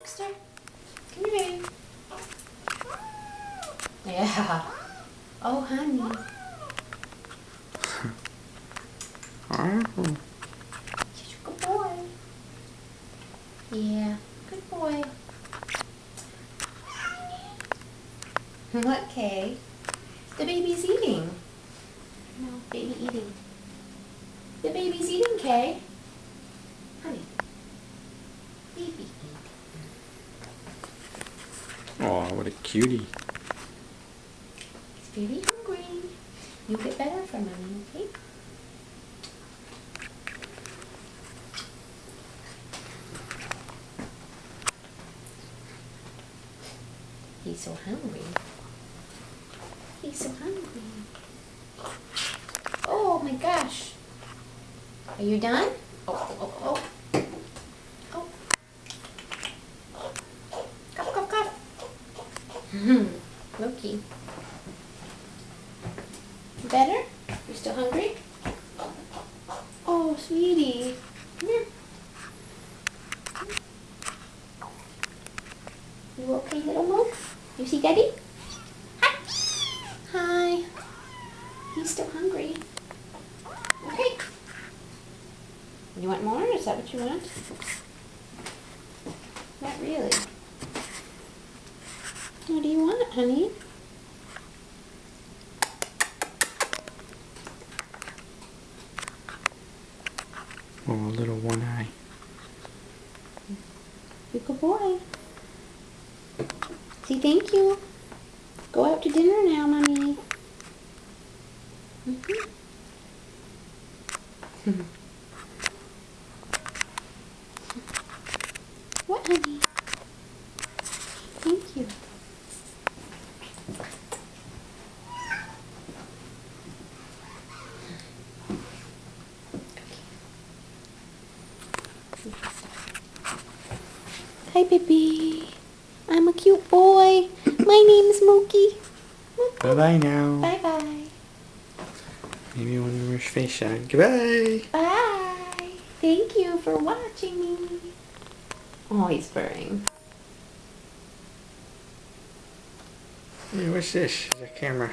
Dexter, come here, baby. Yeah. Oh, honey. Oh. Good boy. Yeah, good boy. What, Kay? The baby's eating. No, baby eating. The baby's eating, Kay. Honey. Baby eat. Oh, what a cutie. He's baby hungry. You'll get better from mommy, okay? He's so hungry. He's so hungry. Oh my gosh. Are you done? Oh. Oh. Cough, cough, cough. Loki. Better? You still hungry? Oh, sweetie. Come here. You okay, little Mo? You see Daddy? Hi. Hi. He's still hungry. Okay. You want more? Is that what you want? Not really. What do you want, honey? Oh, little one eye. You good boy. Say thank you. Go out to dinner now, Mommy. What, honey? Thank you. Hi, baby. I'm a cute boy. My name's Mookie. Bye-bye now. Bye-bye. Maybe one more face shine. Goodbye. Bye. Thank you for watching me. Oh, he's purring. Hey, what's this? It's a camera.